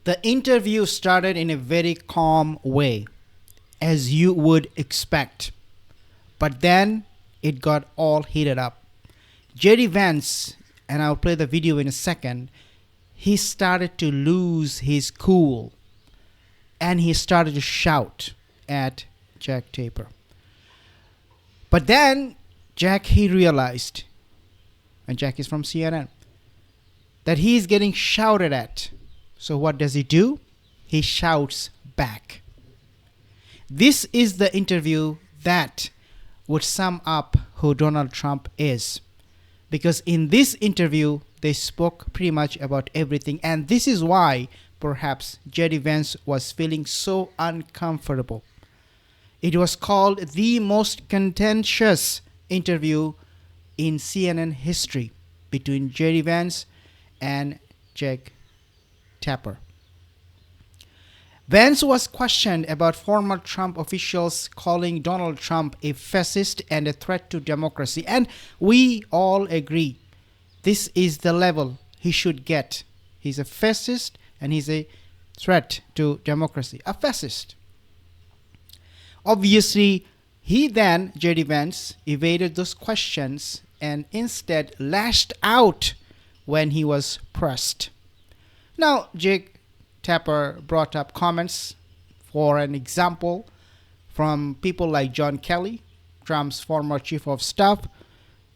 The interview started in a very calm way, as you would expect. But then it got all heated up. Jerry Vance, and I'll play the video in a second, he started to lose his cool. And he started to shout at Jack Tapper. But then Jack, he realized, and Jack is from CNN, that he's getting shouted at. So what does he do? He shouts back. This is the interview that would sum up who Donald Trump is. Because in this interview, they spoke pretty much about everything. And this is why perhaps Jerry Vance was feeling so uncomfortable. It was called the most contentious interview in CNN history between Jerry Vance and Jack Tapper. Vance was questioned about former Trump officials calling Donald Trump a fascist and a threat to democracy. And we all agree this is the level he should get. He's a fascist and he's a threat to democracy. A fascist. Obviously, he then, J.D. Vance, evaded those questions and instead lashed out when he was pressed. Now, Jake Tapper brought up comments, for an example, from people like John Kelly, Trump's former chief of staff.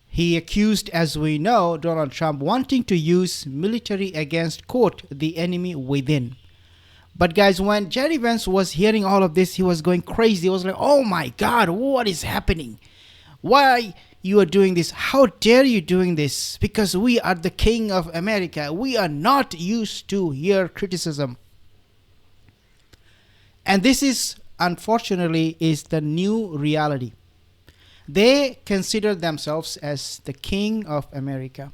He accused, as we know, Donald Trump wanting to use military against, quote, the enemy within. But guys, when Jerry Vance was hearing all of this, he was going crazy. He was like, oh my God, what is happening? Why you are doing this? How dare you doing this? Because we are the king of America. We are not used to hear criticism. And this is, unfortunately, is the new reality. They consider themselves as the king of America.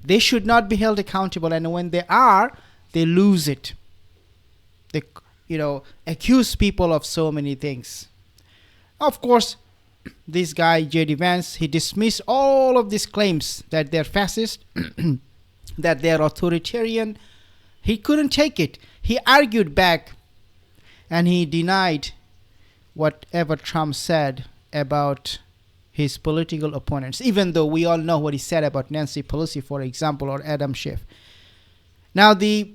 They should not be held accountable. And when they are, they lose it. They, accuse people of so many things. Of course, this guy, J.D. Vance, he dismissed all of these claims that they're fascist, that they're authoritarian. He couldn't take it. He argued back and he denied whatever Trump said about his political opponents, even though we all know what he said about Nancy Pelosi, for example, or Adam Schiff. Now, the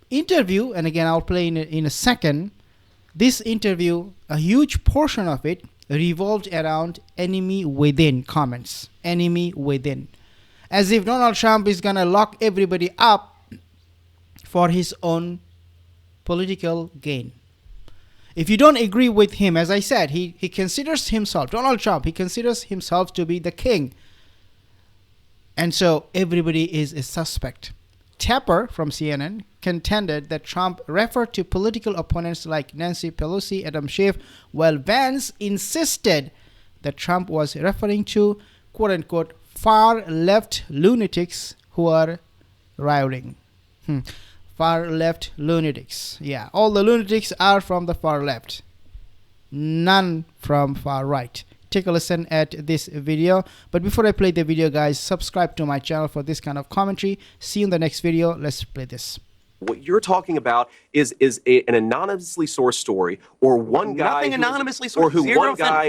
interview, and again, I'll play in a second, this interview, a huge portion of it revolved around enemy within comments. Enemy within. As if Donald Trump is going to lock everybody up for his own political gain. If you don't agree with him, as I said, he considers himself, Donald Trump, he considers himself to be the king. And so everybody is a suspect. Tapper from CNN contended that Trump referred to political opponents like Nancy Pelosi, Adam Schiff, while Vance insisted that Trump was referring to, quote-unquote, far-left lunatics who are rioting. Far-left lunatics. Yeah, all the lunatics are from the far left. None from far right. Take a listen at this video. But before I play the video, guys, subscribe to my channel for this kind of commentary. See you in the next video. Let's play this. What you're talking about is an anonymously sourced story, or one guy, nothing anonymously sourced, or who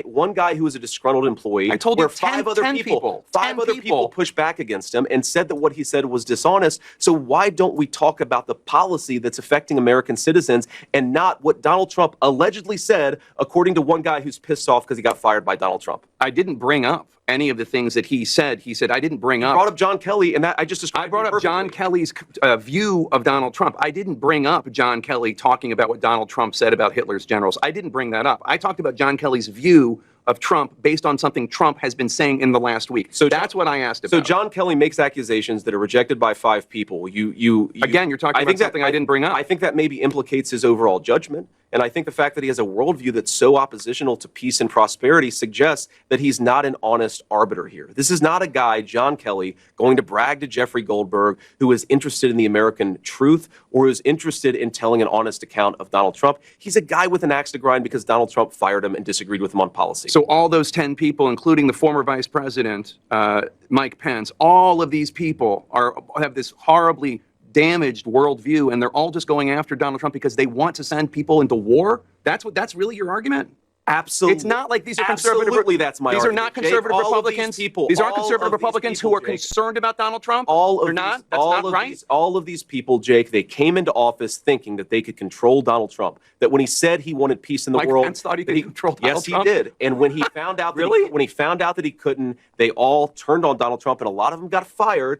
one guy who is a disgruntled employee. I told you, five other people pushed back against him and said that what he said was dishonest. So why don't we talk about the policy that's affecting American citizens and not what Donald Trump allegedly said, according to one guy who's pissed off because he got fired by Donald Trump? I didn't bring up any of the things that he said. He said I didn't bring up. You brought up John Kelly, and that I just described. I brought up John Kelly's view of Donald Trump. I didn't bring up John Kelly talking about what Donald Trump said about Hitler's generals. I didn't bring that up. I talked about John Kelly's view of Trump based on something Trump has been saying in the last week. So that's what I asked about. So John Kelly makes accusations that are rejected by 5 people. Again, you're talking about something I didn't bring up. I think that maybe implicates his overall judgment. And I think the fact that he has a worldview that's so oppositional to peace and prosperity suggests that he's not an honest arbiter here. This is not a guy, John Kelly, going to brag to Jeffrey Goldberg, who is interested in the American truth or is interested in telling an honest account of Donald Trump. He's a guy with an axe to grind because Donald Trump fired him and disagreed with him on policy. So all those 10 people, including the former vice president, Mike Pence, all of these people have this horribly damaged worldview, and they're all just going after Donald Trump because they want to send people into war? That's really your argument? Absolutely. It's not like these are conservative. Absolutely, that's my These argument. are not conservative Jake, Republicans. These aren't conservative Republicans who are concerned about Donald Trump. They're not. That's not right. All of these people, Jake, they came into office thinking that they could control Donald Trump. That when he said he wanted peace in the world, Vance thought he could control Donald Trump. Yes, he did. And when he found out that when he found out that he couldn't, they all turned on Donald Trump, and a lot of them got fired.